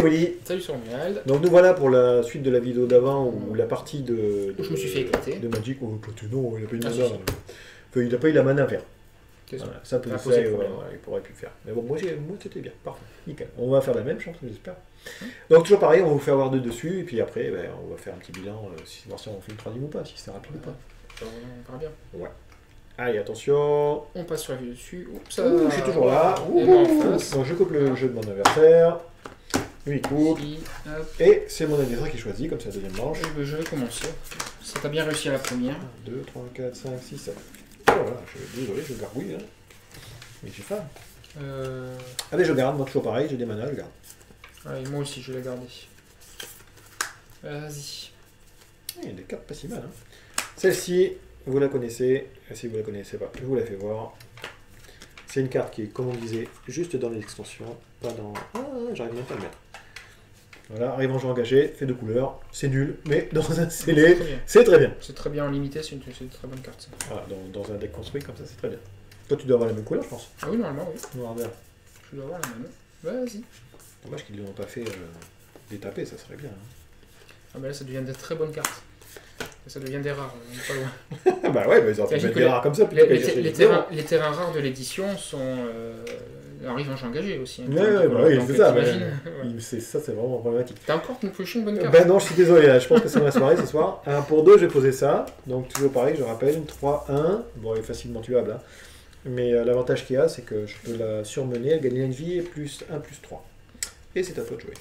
Willy. Salut sur Romuald. Donc nous voilà pour la suite de la vidéo d'avant ou la partie de Je me suis fait éclater. de Magic. Oh, éclater, non, il n'a pas eu de Ah, mana. si. Enfin, il n'a pas eu la mana vert. C'est ça. Voilà, ça peut Ça a le posé faire, problème. il pourrait plus le faire. Mais bon, moi c'était bien, parfait, nickel. On va faire la même chance, j'espère. Donc toujours pareil, on va vous faire voir deux dessus, et puis après, ben, on va faire un petit bilan, voir si on fait une troisième ou pas, si c'est rapide ou pas. On verra bien. Allez, attention. On passe sur la vue dessus. Oups, Ouh, je suis toujours là. Et moi en face. Donc je coupe le jeu de mon adversaire. Lui il coupe. Ici, hop. Et c'est mon adversaire qui choisit, comme c'est la deuxième manche. Je vais commencer. Ça t'a bien réussi à la première. 1, 2, 3, 4, 5, 6, 7. Oh là, désolé, je gargouille. Hein. Mais j'ai faim. Allez, je garde, moi toujours pareil, j'ai des manas, je garde. Allez, moi aussi, je vais la garder. Vas-y. Il y a des cartes pas si mal. Hein. Celle-ci, vous la connaissez. Si vous la connaissez pas, je vous la fais voir. C'est une carte qui est, comme on disait, juste dans les extensions, pas dans... Ah, j'arrive même pas à le mettre. Voilà, arrivant jeu engagé, fait de couleurs, c'est nul, mais dans un scellé, c'est très bien. C'est très bien en limité, c'est une très bonne carte. Ça. Voilà, dans un deck construit comme ça, c'est très bien. Toi, tu dois avoir la même couleur, je pense. Ah oui, normalement, oui. Noir vert. Je dois avoir la même. Vas-y. Dommage qu'ils ne l'ont pas fait détaper, ça serait bien. Hein. Ah bah là, ça devient des très bonnes cartes. Ça devient des rares, on est pas loin. Bah ouais, mais ils auraient pu mettre des rares comme ça. Les terrains rares de l'édition sont... arrivent en jeu engagé aussi. Hein, ouais, bah oui, c'est ça. Ouais. Ça, c'est vraiment problématique. T'as encore une bonne carte. Ben non, je suis désolé, là, je pense que c'est ma soirée ce soir. Alors, pour 2, je vais poser ça. Donc toujours pareil, je rappelle, 3-1. Bon, elle est facilement tuable. Hein. Mais l'avantage qu'il y a, c'est que je peux la surmener, elle gagne une vie et plus 1, plus 3. Et c'est à toi de jouer.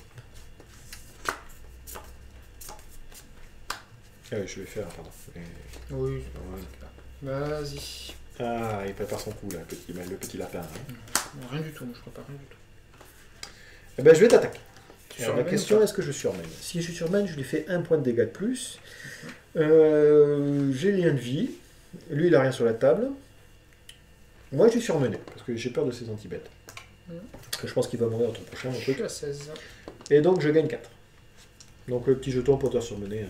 Ah oui, je vais faire, pardon. Oui, vas-y. Ah, il prépare son coup là, le petit lapin. Hein. Rien du tout, je prépare rien du tout. Eh ben, je vais t'attaquer. Alors, la question, est-ce que je surmène? Si je surmène, je lui fais 1 point de dégâts de plus. J'ai lien de vie. Lui, il a rien sur la table. Moi, je suis surmené, parce que j'ai peur de ses anti-bêtes. Je pense qu'il va mourir au tour prochain. Je suis à 16. Et donc, je gagne 4. Donc, le petit jeton pour te surmener. Hein.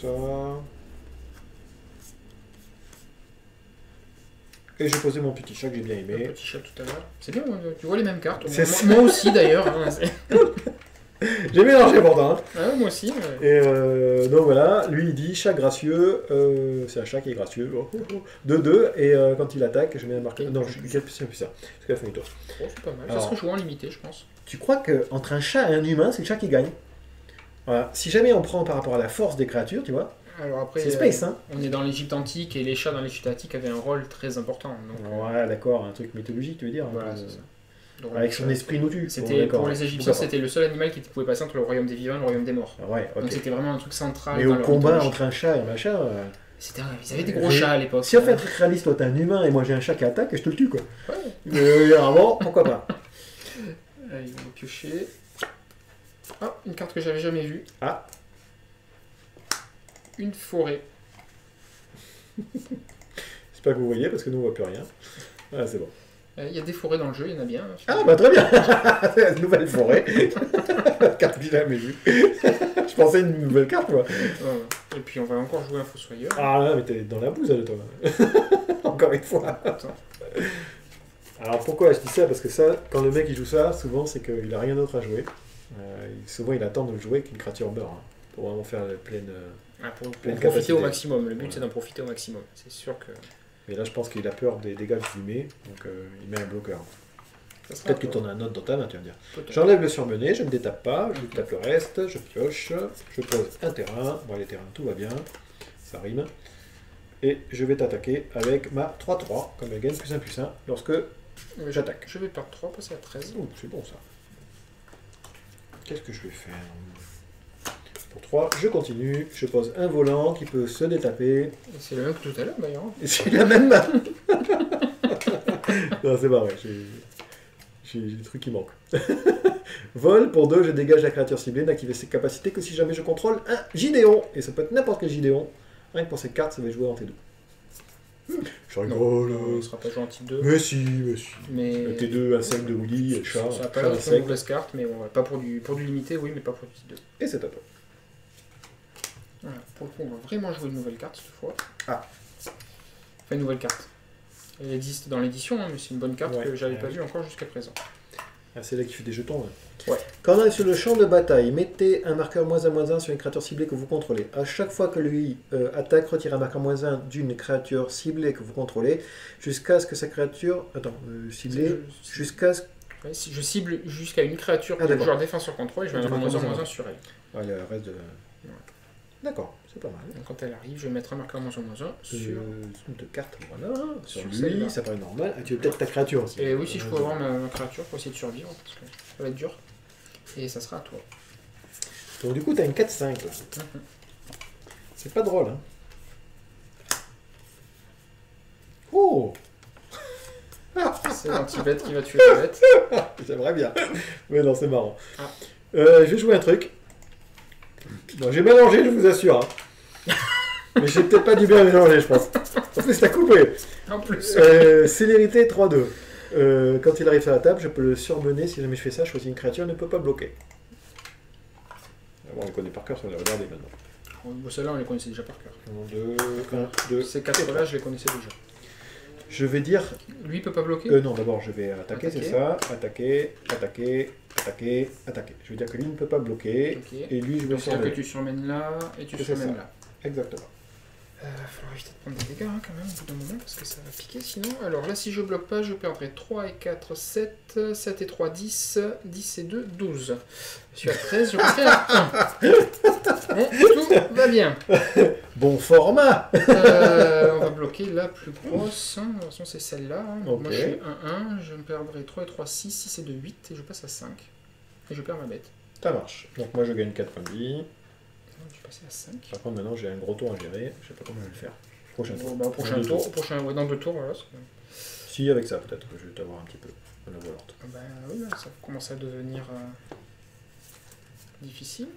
Ça... Et j'ai posé mon petit chat que j'ai bien aimé. Le petit chat tout à l'heure. C'est bien, tu vois les mêmes cartes. C'est Moi aussi d'ailleurs. Hein, j'ai mélangé pourtant. Hein. Ah, moi aussi. Ouais. Et donc voilà, lui il dit chat gracieux, c'est un chat qui est gracieux. 2-2, et quand il attaque, je mets un marqueur. Non, je suis plus ça. Parce qu'à la fin du tour. Oh, c'est pas mal. Alors, ça serait joué en limité, je pense. Tu crois qu'entre un chat et un humain, c'est le chat qui gagne? Voilà. Si jamais on prend par rapport à la force des créatures, tu vois. Alors après, c'est space, hein. On est dans l'Égypte antique et les chats dans l'Égypte antique avaient un rôle très important. Donc, ouais, d'accord, un truc mythologique, tu veux dire. Voilà, c'est ça. Donc, avec son esprit nous tue. C'était pour les Égyptiens, c'était le seul animal qui pouvait passer entre le royaume des vivants et le royaume des morts. Ouais, okay. Donc c'était vraiment un truc central. Mais au combat entre un chat et un machin. Ils avaient des gros chats à l'époque. Si on fait un truc réaliste, toi t'es un humain et moi j'ai un chat qui attaque, je te le tue quoi. Ouais. Vraiment, pourquoi pas. Allez, on va piocher. Ah, une carte que j'avais jamais vue. Ah. Une forêt. J'espère que vous voyez parce que nous on voit plus rien. Ah, c'est bon. Il y a des forêts dans le jeu, il y en a bien. Ah bah très bien. C'est une nouvelle forêt. Carte que j'ai jamais vue. Je pensais une nouvelle carte moi. Et puis on va encore jouer un Fossoyeur. Ah là, mais t'es dans la bouse là toi. Encore une fois. Attends. Alors pourquoi je dis ça? Parce que ça, quand le mec il joue ça, souvent c'est qu'il a rien d'autre à jouer. Souvent il attend de le jouer qu'une créature meurt. Hein, pour vraiment faire la pleine... pour profiter au maximum. Le but c'est d'en profiter au maximum. C'est sûr que... Mais là, je pense qu'il a peur des dégâts que tu lui mets, donc il met un bloqueur. Peut-être que tu en as un autre dans ta main, tu vas me dire. J'enlève le surmené, je ne détape pas, je tape le reste, je pioche, je pose un terrain. Bon, les terrains, tout va bien, ça rime. Et je vais t'attaquer avec ma 3-3, comme elle gagne plus 1 plus 1, lorsque j'attaque. Je vais perdre 3, passer à 13. Oh, c'est bon ça. Qu'est-ce que je vais faire? Pour 3, je continue, je pose un volant qui peut se détaper. C'est le même que tout à l'heure d'ailleurs. C'est la même main. Non, c'est pas vrai, j'ai des trucs qui manquent. Vol, pour 2, je dégage la créature ciblée, n'activer ses capacités que si jamais je contrôle un Gideon. Et ça peut être n'importe quel Gideon. Rien que pour cette carte, ça va jouer en T2. Je rigole. Non, ne sera pas joué en type 2. Mais si. Mais... T2, un 5 de Willy, chat. Ça n'a pas l'air d'être une mauvaise carte, mais bon, pas pour du limité, oui, mais pas pour du type 2. Et c'est à toi. Voilà, pour le coup, on va vraiment jouer une nouvelle carte cette fois. Ah. Enfin, une nouvelle carte. Elle existe dans l'édition, hein, mais c'est une bonne carte que j'avais pas vue encore jusqu'à présent. Ah, c'est là qui fait des jetons. Là. Ouais. Quand on est sur le champ de bataille, mettez un marqueur -1/-1 sur une créature ciblée que vous contrôlez. À chaque fois que lui attaque, retirez un marqueur -1 d'une créature ciblée que vous contrôlez, jusqu'à ce que sa créature... Attends, ciblée... Jusqu'à ce... Ouais, si je cible jusqu'à une créature que Ah, le joueur défenseur contrôle, je vais mettre un -1/-1 sur elle. Ah, le reste de... Ouais. D'accord, c'est pas mal. Donc quand elle arrive, je vais mettre un marqueur -1/-1 sur... de cartes, voilà. Sur lui, celle-là. ça paraît normal. Ah, tu veux peut-être ta créature aussi. Et oui, si je peux avoir ma créature pour essayer de survivre, parce que ça va être dur. Et ça sera à toi. Donc du coup, tu as une 4-5 là. C'est pas drôle, hein. Oh. C'est l'anti-bête qui va tuer la bête. J'aimerais bien. Mais non, c'est marrant. Ah. Je vais jouer un truc. Bon, j'ai mélangé, je vous assure. Hein. Mais j'ai peut-être pas dû bien mélanger, je pense. En plus, t'as coupé. En plus. Célérité 3-2. Quand il arrive sur la table, je peux le surmener. Si jamais je fais ça, je choisis une créature, elle ne peut pas bloquer. Bon, on les connaît par cœur, on les regarder maintenant. Bon, celle-là, on les connaissait déjà par cœur. 1, 2, Ces 4-là, je les connaissais déjà. Je vais dire... Lui, il peut pas bloquer Non, d'abord, je vais attaquer, c'est ça. Attaquer, attaquer, attaquer, attaquer. Je veux dire que lui ne peut pas bloquer. Okay. Et lui, je vais surmener. Que tu surmènes là, et tu surmènes là. Exactement. Il faudra éviter de prendre des dégâts hein, quand même au bout d'un moment parce que ça va piquer sinon. Alors là si je bloque pas je perdrai 3 et 4, 7, 7 et 3, 10, 10 et 2, 12. Je suis à 13, je refais à 1. Bon, tout va bien. Bon format. On va bloquer la plus grosse, de toute façon c'est celle-là. Hein. Okay. Moi je suis 1, 1, je me perdrai 3 et 3, 6, 6 et 2, 8 et je passe à 5. Et je perds ma bête. Ça marche. Donc moi je gagne 4 points de vie. Je suis passé à 5. Par contre maintenant j'ai un gros tour à gérer, je sais pas comment je vais le faire. Prochain tour. Bah, prochain tour, ouais, dans 2 tours, voilà. Si avec ça peut-être que je vais t'avoir un petit peu de la volante. Bah oui, ça commence à devenir difficile.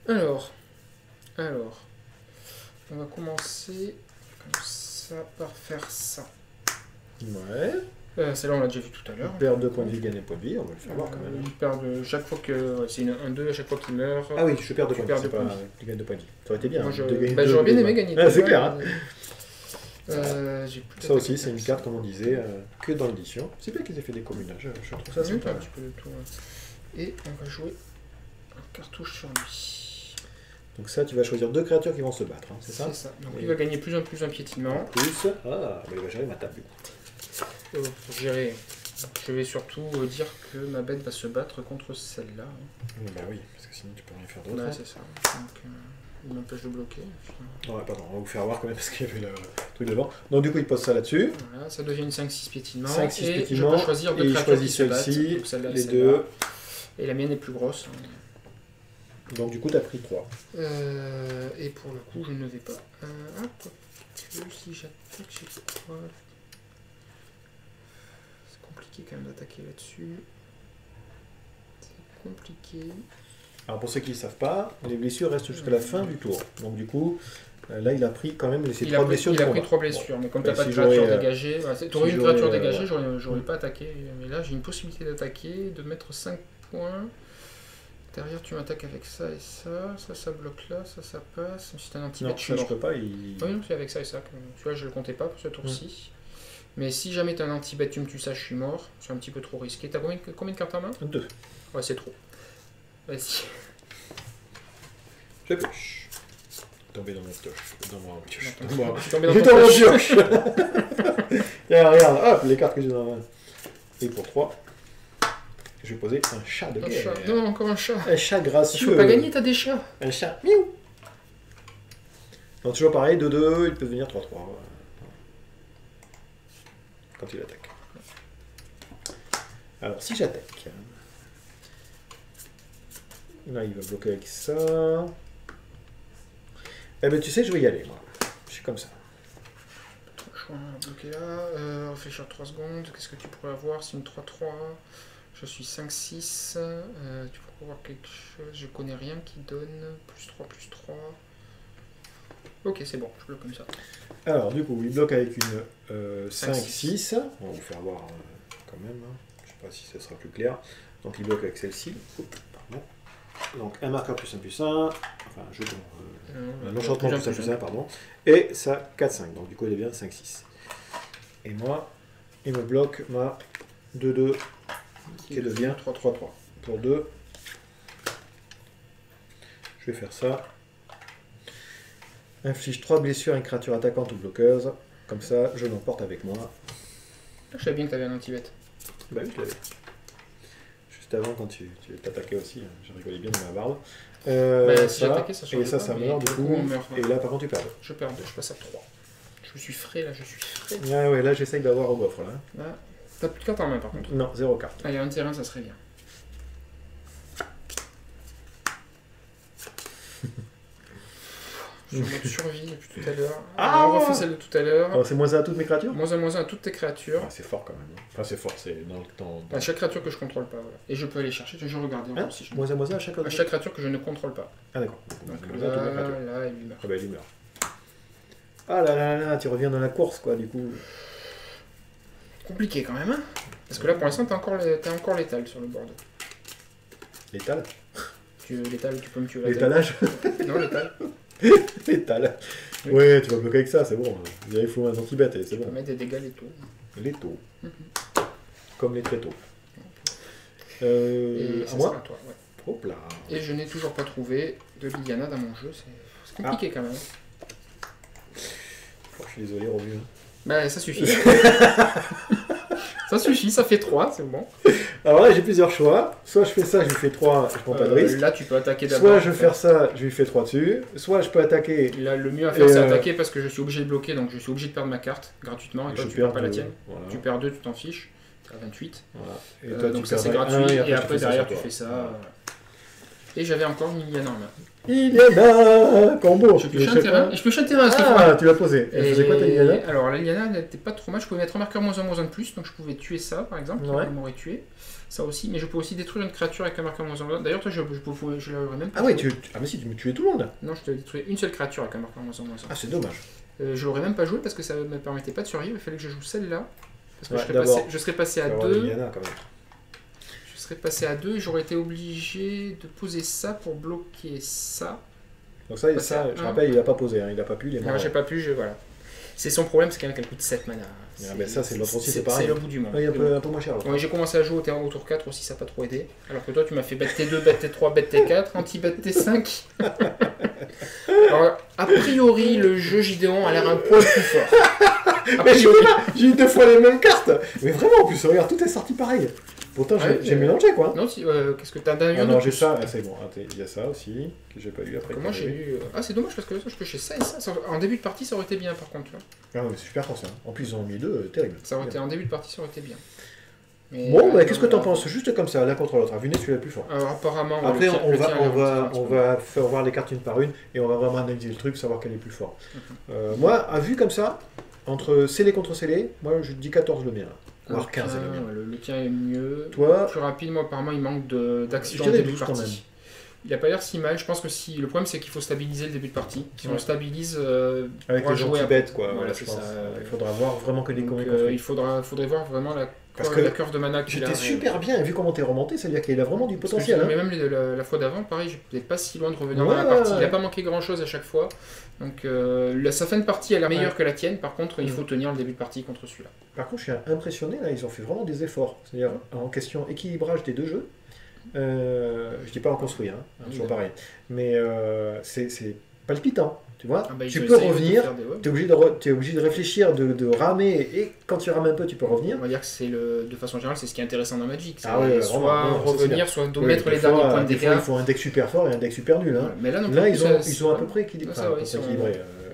Alors, on va commencer comme ça par faire ça. Ouais. Celle-là on l'a déjà vu tout à l'heure. Perd 2 points de vie, gagne 1 point de vie, on va le faire voir quand même. Il perd chaque fois que c'est une 1-2 à chaque fois qu'il meurt. Ah oui, je perds 2 points de vie, tu gagnes 2 points de vie. Ça aurait été bien. J'aurais bien aimé gagner. Ah, c'est clair. Hein. Ça aussi, c'est une carte, comme on disait, que dans l'édition. C'est bien qu'ils aient fait des communages, je trouve ça sympa. Un petit peu de tout. Et on va jouer un cartouche sur lui. Donc ça, tu vas choisir 2 créatures qui vont se battre, hein, c'est ça? C'est ça. Donc il va gagner plus un piétinement. Plus, bah, il va gérer ma table du coup. Pour gérer, je vais surtout dire que ma bête va se battre contre celle-là. Bah oui, parce que sinon tu peux rien faire d'autre. Ouais, c'est ça. Donc, il m'empêche de bloquer. Ouais, pardon, on va vous faire voir quand même parce qu'il y avait le truc devant. Donc du coup, il pose ça là-dessus. Voilà, ça devient une 5-6 piétinement. 5-6 piétinement. Je peux choisir deux créatures qui se battent. Celle-ci, les deux. Et la mienne est plus grosse. Donc du coup, tu as pris 3. Et pour le coup, je ne vais pas. Si j'attaque, j'ai quoi? C'est quand même d'attaquer là-dessus. C'est compliqué. Alors pour ceux qui ne savent pas, les blessures restent jusqu'à la fin du tour. Donc du coup, là il a pris quand même ces 3 blessures. Il a pris 3 blessures, mais comme tu n'as pas de créature dégagée, tu aurais une créature dégagée, j'aurais pas attaqué. Mais là j'ai une possibilité d'attaquer, de mettre 5 points. Derrière tu m'attaques avec ça et ça, ça bloque là, ça passe. Si c'est un anti-bête, non, ça je peux pas. Oui, non, c'est avec ça et ça. Tu vois, je le comptais pas pour ce tour-ci. Mais si jamais t'as un anti-bête, tu me tues ça, je suis mort. C'est un petit peu trop risqué. T'as combien de cartes en main? 2. Ouais, c'est trop. Vas-y. Je pioche. Tombé dans ma pioche. Dans ma pioche. Je suis tombé dans ma pioche. Regarde, hop, les cartes que j'ai dans la main. Et pour 3, je vais poser un chat de guerre. Non, encore un chat. Un chat gracieux. Tu peux pas gagner, t'as des chats. Un chat. Miaou. Donc toujours pareil, 2-2, il peut devenir 3-3. Quand il attaque. Alors, si j'attaque, là, il va bloquer avec ça. Eh ben, tu sais, je vais y aller, moi. Je suis comme ça. Je vais bloquer là. Réfléchir 3 secondes. Qu'est-ce que tu pourrais avoir? C'est une 3-3. Je suis 5-6. Tu pourrais avoir quelque chose. Je connais rien qui donne +3/+3. Ok, c'est bon, je bloque comme ça. Alors, du coup, il bloque avec une 5-6. On va vous faire voir quand même. Hein. Je sais pas si ça sera plus clair. Donc, il bloque avec celle-ci. Pardon. Donc, un marqueur +1/+1. Enfin, un jeton. Un enchantement +1/+1, pardon. Et ça, 4-5. Donc, du coup, il devient 5-6. Et moi, il me bloque ma 2-2 qui devient 3-3-3. Pour 2, je vais faire ça. Inflige 3 blessures à une créature attaquante ou bloqueuse. Comme ça, je l'emporte avec moi. Je savais bien que tu avais un anti-bête. Bah oui, je l'avais. Juste avant, quand tu t'attaquais aussi, j'ai rigolé bien dans ma barbe. Si j'attaquais, ça change. Et ça meurt du coup. On meurt. Et là, par contre, tu perds. Je perds 2, je passe à 3. Je suis frais là, je suis frais. Ouais, là, j'essaye d'avoir au gaufre là. Là, t'as plus de cartes en main par contre. Non, 0 carte. Ah, il y a un terrain, ça serait bien. Je suis en mode survie depuis tout à l'heure. Ah, on refait celle de tout à l'heure. Alors, c'est -1 à toutes mes créatures? -1 à toutes tes créatures. Ah, c'est fort quand même. Enfin, c'est fort, c'est dans le temps. À chaque créature que je contrôle pas. Voilà. Et je peux aller chercher, je regarder encore si je -1 à chaque à chaque créature que je ne contrôle pas. Ah, d'accord. Donc Donc, là, toutes mes créatures. là, il meurt. Ah, bah, il meurt. Ah là là là, tu reviens dans la course quoi, du coup. Compliqué quand même, hein. Parce que là, pour l'instant, t'es encore létal sur le board. Létal? Létal, tu peux me tuer la L'étalage? Non, létal. Létal. Oui. Ouais, tu vas bloquer avec ça, c'est bon. Il faut un anti-bête et c'est Tu peux bon. mettre des dégâts létaux. Létaux. Comme les tréteaux. Et à ça moi? sera à toi, ouais. Hop là. Et je n'ai toujours pas trouvé de Liliana dans mon jeu, c'est compliqué quand même. Oh, je suis désolé, Romu. Bah, ça suffit. Ça suffit, ça fait 3, c'est bon. Alors là, j'ai plusieurs choix. Soit je fais ça, je lui fais 3, je prends pas de risque. Là, tu peux attaquer d'abord. Soit je vais faire ça, je lui fais 3 dessus. Soit je peux attaquer. Là, le mieux à faire, c'est attaquer parce que je suis obligé de bloquer, donc je suis obligé de perdre ma carte gratuitement. Et toi, tu perds pas la tienne. Voilà. Tu perds 2, tu t'en fiches. Tu as 28. Voilà. Et toi, donc tu ça, c'est perds gratuit. un, Et après, fais derrière, ça sur tu fais ça. toi. Et j'avais encore une Liliana en main. Il y en a combo. Je pioche un terrain. Et je pioche un terrain à cette Ah, fois. tu l'as posé. Elle faisait quoi ta Liliana? Alors, la Liliana, elle n'était pas trop mal. Je pouvais mettre un marqueur -1 de plus. Donc, je pouvais tuer ça, par exemple. Ouais. Qui m'aurait tué. Ça aussi. Mais je peux aussi détruire une créature avec un marqueur -1. D'ailleurs, toi, je l'aurais même pas. Ah ouais, joué. ah mais si, tu me tuais tout le monde. Non, je te détruis une seule créature avec un marqueur -1. Ah, c'est dommage. Je l'aurais même pas joué parce que ça me permettait pas de survivre. Il fallait que je joue celle-là. Parce que Ouais, je serais passé à Avoir 2. Liliana, quand même. Je serais passé à 2 et j'aurais été obligé de poser ça pour bloquer ça. Donc ça, je rappelle, il a pas posé, hein. Il a pas pu, il est mort. Non, j'ai pas pu, voilà. C'est son problème, c'est qu'elle coûte 7 mana. Ah, mais ça, c'est l'autre aussi, c'est pareil. C'est le bout du monde. Ouais, il est un peu moins cher. Ouais, j'ai commencé à jouer au tour 4 aussi, ça n'a pas trop aidé. Alors que toi, tu m'as fait bête T2, bête T3, bête T4, anti-bête T5. Alors, a priori, le jeu Gideon a l'air un poil plus fort. Mais j'ai eu 2 fois les mêmes cartes. Mais vraiment, en plus, regarde, tout est sorti pareil. Pourtant, j'ai mélangé quoi. Non, qu'est-ce que t'as d'un Ah non, j'ai ça, c'est bon. Il y a ça aussi, que j'ai pas eu après. Moi, j'ai eu. Ah, c'est dommage parce que là, je piochais ça et ça. En début de partie, ça aurait été bien par contre. Tu vois. Ah non, mais c'est super fort ça. En plus, ils en ont mis 2, terrible. Ça aurait été en début de partie, ça aurait été bien. Mais, bon, bah, qu'est-ce que t'en penses? Juste comme ça, l'un contre l'autre. Venez, celui-là le plus fort. Alors, apparemment. Après, on va faire voir les cartes une par une et on va vraiment analyser le truc, savoir quel est le plus fort. Moi, à vue comme ça, entre scellé contre scellé, moi je dis 14 le mien. Voire 15 le mien. Le tien est mieux. Toi, plus rapide, moi apparemment il manque d'action je au dirais début de 12 quand même. partie. Il a pas l'air si mal, je pense que si. Le problème c'est qu'il faut stabiliser le début de partie. Si on stabilise. avec les jouer anti-bêtes, quoi. Voilà, je c'est pense. ça. Il faudra voir vraiment que des Donc, combats il faudrait voir vraiment la curve de mana qu'il a. J'étais super bien, vu comment t'es remonté, c'est-à-dire qu'il a vraiment du potentiel. Mais même la fois d'avant, pareil, j'étais pas si loin de revenir dans la partie. Il a pas manqué grand chose à chaque fois. Donc sa fin de partie elle est meilleure que la tienne, par contre il faut tenir le début de partie contre celui-là. Par contre je suis impressionné, là ils ont fait vraiment des efforts. C'est-à-dire en question équilibrage des deux jeux. Je dis pas en construit, hein, toujours pareil. Mais c'est palpitant. Tu vois, tu peux revenir, tu es obligé de réfléchir, de ramer, et quand tu rames un peu, tu peux revenir. On va dire que c'est de façon générale, c'est ce qui est intéressant dans Magic. Soit revenir, soit mettre les derniers points de dégâts. Il faut un deck super fort et un deck super nul. Hein. Mais là, ils ont à peu près équilibré.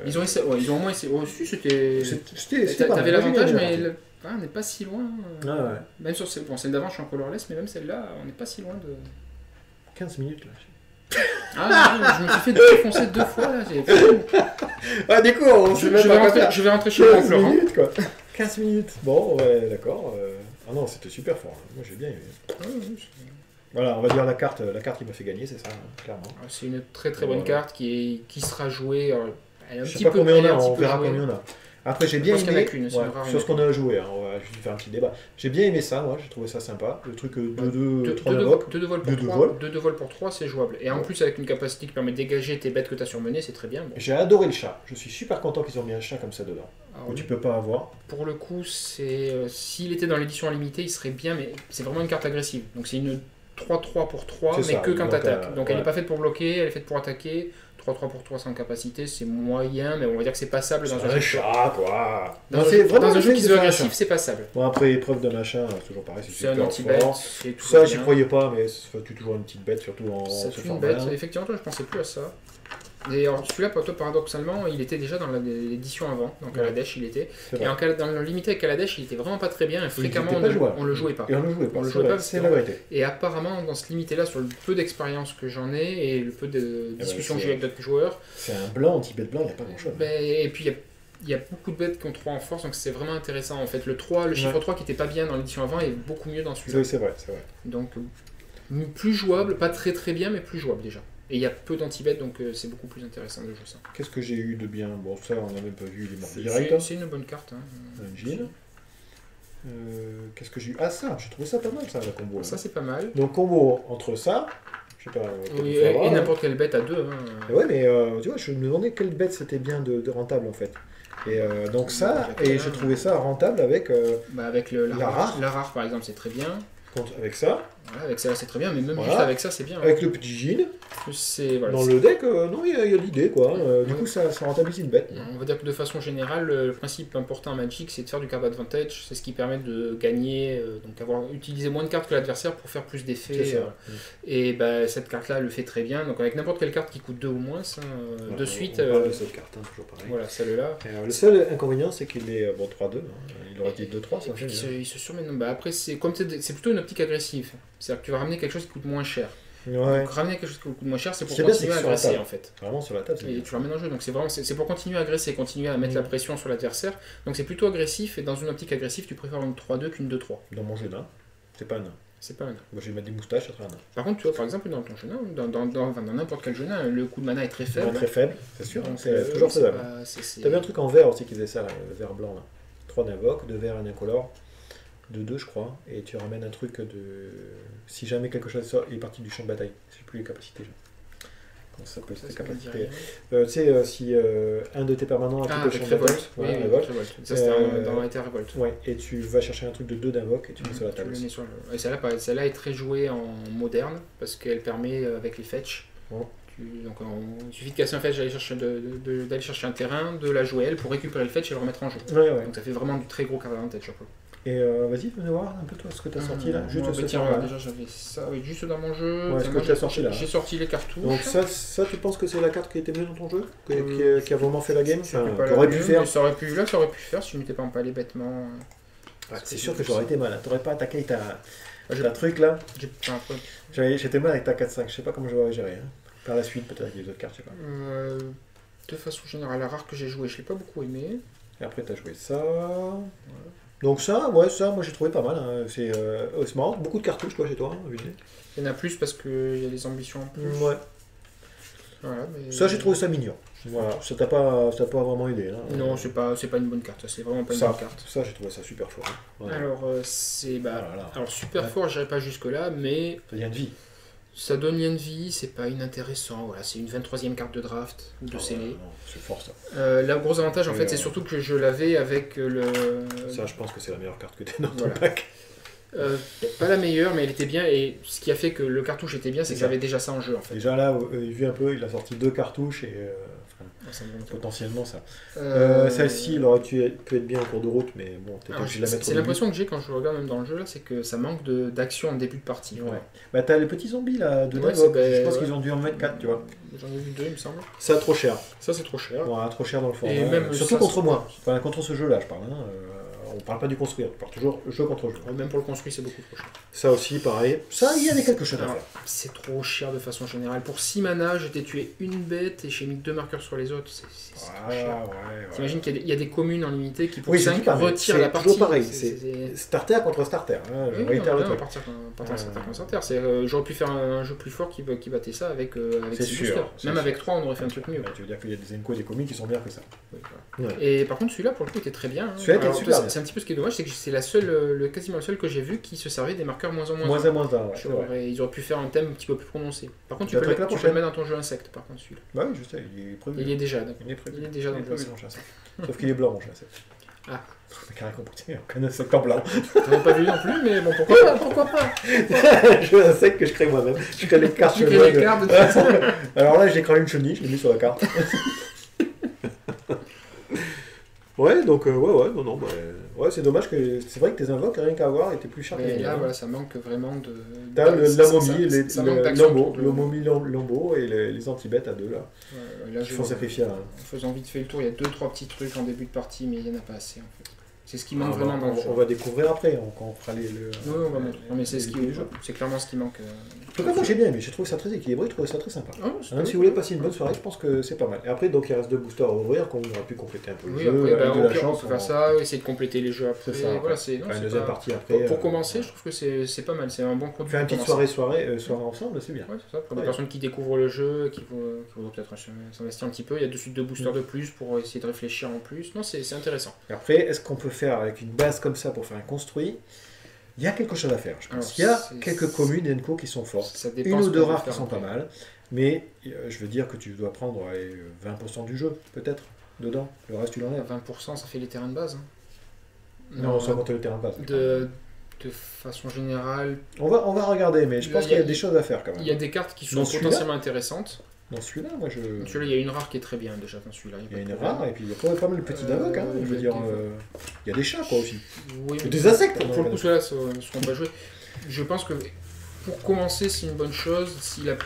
Ils ont au moins essayé. Aussi, c'était. T'avais l'avantage, mais on n'est pas si loin. Ouais. Même sur celle d'avant, je suis en colorless, mais même celle-là, on n'est pas si loin de. 15 minutes là. Ah, je me suis fait défoncer 2 fois là. Ah, du coup, je vais rentrer chez moi en pleurant. 15 minutes. Bon, ouais, d'accord. Ah non, c'était super fort. Moi, j'ai bien aimé. Voilà, on va dire la carte qui m'a fait gagner, c'est ça, clairement. C'est une très très bonne carte qui sera jouée. Je sais pas combien on a, on verra combien on a. Après, j'ai Je bien pense qu'il y en a aimé, qu'une, c'est ouais, une rare sur ce qu'on a joué, hein, on va juste faire un petit débat. J'ai bien aimé ça, moi, j'ai trouvé ça sympa. Le truc 2-2, 3 invoques. 2 de vol pour Deux de 3, vol. 2 de vol pour 3, c'est jouable. Et en Ouais. plus, avec une capacité qui permet de dégager tes bêtes que tu as surmenées, c'est très bien. Bon. J'ai adoré le chat. Je suis super content qu'ils ont mis un chat comme ça dedans. Alors, Que tu peux pas avoir. pour le coup, s'il était dans l'édition limitée, il serait bien, mais c'est vraiment une carte agressive. Donc c'est une 3-3 pour 3, mais C'est ça, que quand donc, t'attaques. Donc elle ouais. n'est pas faite pour bloquer, elle est faite pour attaquer. 3-3 pour 3 sans capacité, c'est moyen, mais on va dire que c'est passable dans C'est un un jeu. chat, quoi. Dans Non, un c'est jeu, vraiment dans un le jeu fait qui de se veut faire un agressif, chat. c'est passable. Bon, après, épreuve de machin, c'est toujours pareil. C'est un super anti-bet, fort. c'est tout. Ça, j'y croyais pas, mais ça tue toujours une petite bête, surtout en Ça ce tue une format. bête. Effectivement, toi, je pensais plus à ça. Et alors, celui-là, toi, paradoxalement, il était déjà dans l'édition avant. Dans Kaladesh, il était. C'est Et vrai. dans le limité avec Kaladesh, il était vraiment pas très bien. Et fréquemment, était pas jouable. on le jouait pas. Et on le jouait pas. On le c'est jouait vrai, pas, c'est parce la que- vérité. Et apparemment, dans ce limité-là, sur le peu d'expérience que j'en ai et le peu de discussions que c'est- j'ai eu avec d'autres joueurs, C'est un blanc, anti-bet blanc, il n'y a pas grand-chose. et puis il y a beaucoup de bêtes qui ont 3 en force, donc c'est vraiment intéressant. En fait, le 3, le chiffre Ouais. 3 qui était pas bien dans l'édition avant est beaucoup mieux dans celui-là. Oui, c'est vrai, c'est vrai. Donc plus jouable, pas très très bien, mais plus jouable déjà. Et il y a peu d'anti-bêtes, donc c'est beaucoup plus intéressant de jouer ça. Qu'est-ce que j'ai eu de bien? Bon, ça, on n'a même pas vu, il est mort direct. C'est une bonne carte. Hein. Un jean. Qu'est-ce que j'ai eu? Ah, ça, j'ai trouvé ça pas mal, ça, la combo. Ça c'est pas mal. Donc, combo entre ça, je sais pas. Oui, ça va, et hein. n'importe quelle bête à 2. Hein. Mais ouais, mais tu vois, je me demandais quelle bête c'était bien de rentable en fait. Et donc ça, Il y a et plein. j'ai trouvé ça rentable avec, Bah, avec la rare. La rare par exemple, c'est très bien. avec ça, Voilà, avec ça c'est très bien, mais même Voilà. juste avec ça c'est bien. Hein. avec le petit jean. C'est voilà, Dans le deck, non, il y a l'idée quoi. Du coup, ça rentabilise une bête. On va dire que de façon générale, le principe important en Magic, c'est de faire du card advantage. C'est ce qui permet de gagner, donc utiliser moins de cartes que l'adversaire pour faire plus C'est d'effets. ça. Et bah, cette carte-là le fait très bien. Donc avec n'importe quelle carte qui coûte 2 ou moins, ça, Voilà, de suite, on parle de cette carte, hein, toujours pareil. voilà, celle-là. Le seul inconvénient, c'est qu'il est bon 3-2. Hein. Il aurait été 2-3, ça Et puis fait il se surmène. Bah, après, c'est plutôt une optique agressive. C'est-à-dire que tu vas ramener quelque chose qui coûte moins cher. Ouais, Donc ramener quelque chose qui coûte moins cher, c'est pour C'est bien, continuer c'est à que sur la agresser table. en fait. vraiment sur la table, c'est Et bien. tu le ramènes en jeu, donc c'est vraiment c'est pour continuer à agresser, continuer à mettre la pression sur l'adversaire. Donc c'est plutôt agressif, et dans une optique agressive, tu préfères une 3-2 qu'une 2-3. Dans mon jeu nain, c'est pas un nain. C'est pas un nain. Moi, je vais mettre des moustaches, ça sera un nain. Par contre, tu vois, par exemple, dans ton jeu nain, dans n'importe quel jeu nain, le coût de mana est très faible. Très faible, c'est sûr, Donc, c'est toujours faisable. T'avais un truc en vert aussi qui faisait ça, là, le vert blanc là. 3 d'invoque, 2 verts et un incolore. De 2 je crois, et tu ramènes un truc de... Si jamais quelque chose sort, il est parti du champ de bataille. Je sais plus les capacités. Comment ça s'appelle ces capacités? Tu sais, si un de tes permanents a Ah, quitté le avec champ de bataille, Révolte. Oui, voilà, oui, Révolte. Révolte. Ça, c'était dans Ether Révolte. Ouais, et tu vas chercher un truc de 2 d'invoque et tu mets sur la Tu table le aussi. mets sur le- Et celle-là, pareil, celle-là est très jouée en moderne, parce qu'elle permet, avec les fetch, Ouais. donc il suffit de casser un fetch, d'aller chercher un terrain, de la jouer elle pour récupérer le fetch et le remettre en jeu. Ouais, ouais. Donc ça fait vraiment du très gros card advantage sur le coup. Et vas-y, venez voir un peu toi ce que tu as sorti là. Juste Moi, ce bah, tiens, soir, là. regarde, déjà j'avais ça, oui, juste dans mon jeu. Ouais, ce que Moi, tu as sorti là. J'ai sorti les cartouches. Donc ça, tu penses que c'est la carte qui était mieux dans ton jeu qui a vraiment fait la game C'était enfin, pas T'aurais la pu mieux, faire. mais ça aurait pu faire si je m'étais pas empalé bêtement. C'est sûr que j'aurais été mal. T'aurais pas attaqué ta J'ai- truc là. Enfin, après, J'étais mal avec ta 4-5. Je sais pas comment j'aurais géré. Hein. Par la suite, peut-être avec les autres cartes, je sais pas. de façon générale, la rare que j'ai joué, je l'ai pas beaucoup aimé. Et après, t'as joué ça. Donc ça, ouais, ça, moi j'ai trouvé pas mal. Hein. C'est marrant. Beaucoup de cartouches, toi, chez toi, hein, Villiers. Il y en a plus parce qu'il y a des ambitions en plus. Ouais. Voilà, mais... Ça, j'ai trouvé ça mignon. Voilà. Ça t'a pas vraiment aidé. Hein. Non, c'est pas une bonne carte, c'est vraiment pas une Ça, bonne carte. ça j'ai trouvé ça super fort. Hein. Ouais. Alors, c'est. Ah là là. Alors, super Ouais. fort, j'irai pas jusque-là, mais Ça vient de vie. ça donne lien de vie, c'est pas inintéressant. Voilà, c'est une 23e carte de draft ou de Ah, scellé. non, c'est fort ça. Le gros avantage, en Et, fait, c'est surtout que je l'avais avec le. Ça, je pense que c'est la meilleure carte que tu as dans ton Voilà. pack. Pas la meilleure, mais elle était bien, et ce qui a fait que le cartouche était bien, c'est C'est que ça. j'avais déjà ça en jeu, en fait. Déjà là, vu un peu, il a sorti 2 cartouches et Ça me montre. potentiellement ça. Euh, Celle-ci, il aurait pu être bien en cours de route, mais bon, t'es pas alors, obligé de la mettre au c'est début. l'impression que j'ai quand je regarde même dans le jeu, là, c'est que ça manque d'action en début de partie. Ouais. Bah t'as les petits zombies là, de Ouais, Navok. c'est- Je pense ouais. qu'ils ont dû en mettre 4, tu vois. J'en ai vu 2, il me semble. Ça, trop cher. Ça, c'est trop cher. Voilà, trop cher dans le format. Et même Surtout ça, contre c'est- moi. Enfin, contre ce jeu-là, je parle. Hein. on parle pas du construire, on parle toujours jeu contre jeu. Même pour le construire, c'est beaucoup trop cher. Ça aussi, pareil. Ça, il y a quelque chose à faire. C'est trop cher de façon générale. Pour 6 mana, je t'ai tué une bête et j'ai mis 2 marqueurs sur les autres. C'est trop cher. T'imagines qu'il y a des communes en limité qui pour 5 retirent la partie. C'est toujours pareil, c'est starter contre starter. Hein, oui, on partir contre starter. J'aurais pu faire un jeu plus fort qui battait ça avec 6 boosters. Même avec 3, on aurait fait un truc mieux. Tu veux dire qu'il y a des encos et des communes qui sont bien que ça. Et par contre, celui-là, pour le coup, était très bien. Celui-là était super bien. C'est un petit peu ce qui est dommage, c'est que c'est quasiment le seul que j'ai vu qui se servait des marqueurs -1, -1. Ils auraient pu faire un thème un petit peu plus prononcé. Par contre, tu peux le mettre dans ton jeu insecte, par contre, celui-là. Bah oui, je sais, il est prévu. Il est déjà, Il est prévu. Il est déjà dans le jeu insecte. Sauf qu'il est blanc, mon jeu insecte. Ah. Carré compliqué, aucun insecte en blanc. T'en as pas vu non plus, mais bon, pourquoi pas Jeu insecte que je crée moi-même. Je crée les cartes. Tu crées les cartes de toute façon. Alors là, j'ai créé une chenille, je l'ai mis sur la carte. Ouais, donc, ouais, c'est dommage que. C'est vrai que tes invoques, rien qu'à voir, étaient plus chers que les là, voilà, ça manque vraiment de. T'as la momie, le momie lambeau et les anti-bêtes à 2 là. Là, je font sacrifier. En faisant vite fait le tour, il y a 2-3 petits trucs en début de partie, mais il n'y en a pas assez en fait. C'est ce qui manque vraiment dans le jeu. On va découvrir après, quand on fera Oui, on va montrer. Non, mais c'est clairement ce qui manque. En tout cas, moi j'ai bien aimé, j'ai trouvé ça très équilibré, je trouvais ça très sympa. Si vous voulez passer une bonne soirée, je pense que c'est pas mal. Et après, donc il reste 2 boosters à ouvrir, qu'on aura pu compléter un peu le jeu. Après, de la chance, on peut faire ça, essayer de compléter les jeux après. Voilà, c'est une deuxième partie après. Pour commencer, je trouve que c'est pas mal, c'est un bon produit. Faire une petite soirée ensemble, c'est bien. Ouais, c'est ça, pour des personnes qui découvrent le jeu, qui vont peut-être s'investir un petit peu, il y a de suite 2 boosters de plus pour essayer de réfléchir en plus. Non, c'est intéressant. Après, est-ce qu'on peut faire avec une base comme ça pour faire un construit? Il y a quelque chose à faire, je pense. Il y a quelques communes et co qui sont fortes, une ou deux rares qui sont pas mal, mais je veux dire que tu dois prendre 20% du jeu, peut-être, dedans. Le reste, tu l'enlèves. 20%, ça fait les terrains de base. Non, ça compte le terrain de base. De façon générale... On va regarder, mais je pense qu'il y a des choses à faire quand même. Il y a des cartes qui sont potentiellement intéressantes. Dans celui-là, moi je. Celui-là, il y a une rare qui est très bien déjà dans celui-là. Il y a une rare, et puis il y a pas mal de petits d'invoques, hein. Je veux dire, il y a des chats quoi aussi. Oui, et des insectes. Pour le coup, ceux-là seront pas joués. Je pense que pour commencer, c'est une bonne chose. Si la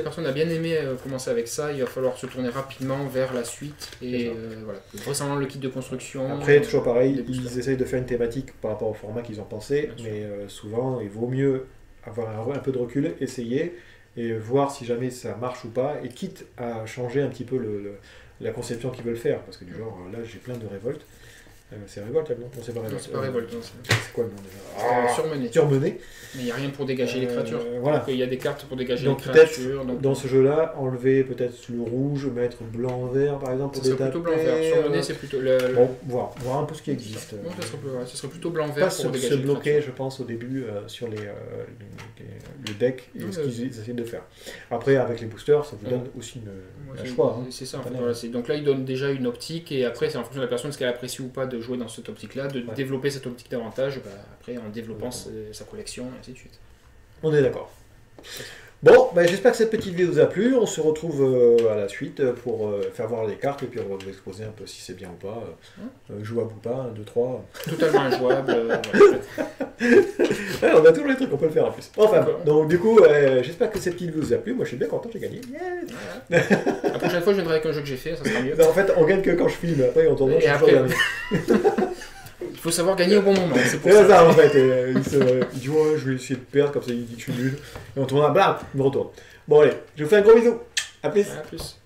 personne a bien aimé commencer avec ça, il va falloir se tourner rapidement vers la suite. Et voilà, récemment le kit de construction. Après, toujours pareil, ils essayent de faire une thématique par rapport au format qu'ils ont pensé, mais souvent, il vaut mieux avoir un peu de recul, essayer. Et voir si jamais ça marche ou pas, et quitte à changer un petit peu la conception qu'ils veulent faire, parce que du genre, là j'ai plein de révoltes. C'est Révolte, non? Non, c'est pas Révolte. C'est pas Révolte. C'est quoi le nom déjà? Surmené. Surmené. Mais il n'y a rien pour dégager les créatures. Voilà. Il y a des cartes pour dégager donc, les créatures. Donc dans ce jeu-là, enlever peut-être le rouge, mettre blanc-vert par exemple pour des plutôt blanc-vert. Surmené, c'est plutôt. Bon, voir un peu ce qui existe. Non, ça serait plutôt blanc-vert pour dégager. Se bloquer, je pense, au début sur le deck et ce qu'ils essaient de faire. Après, avec les boosters, ça vous donne aussi un choix. C'est ça, en fait. Donc là, ils donnent déjà une optique et après, c'est en fonction de la personne, ce qu'elle apprécie ou pas de jouer dans cette optique-là, de développer cette optique davantage, après en développant sa collection, et ainsi de suite. On est d'accord. Bon, j'espère que cette petite vidéo vous a plu. On se retrouve à la suite pour faire voir les cartes et puis on va vous exposer un peu si c'est bien ou pas, jouable ou pas, 1, 2, 3. Totalement injouable. On a toujours les trucs, on peut le faire en plus. Enfin, donc du coup, j'espère que cette petite vidéo vous a plu. Moi je suis bien content, j'ai gagné. La prochaine fois, je viendrai avec un jeu que j'ai fait, ça sera mieux. En fait, on gagne que quand je filme, après on tourne, je suis toujours dernier. Il faut savoir gagner au bon moment, c'est pour ça. En fait, il dit ouais, je vais essayer de perdre, comme ça il dit que je suis nul. Et on tourne, blam, il me retourne. Bon allez, je vous fais un gros bisou. À plus. À plus.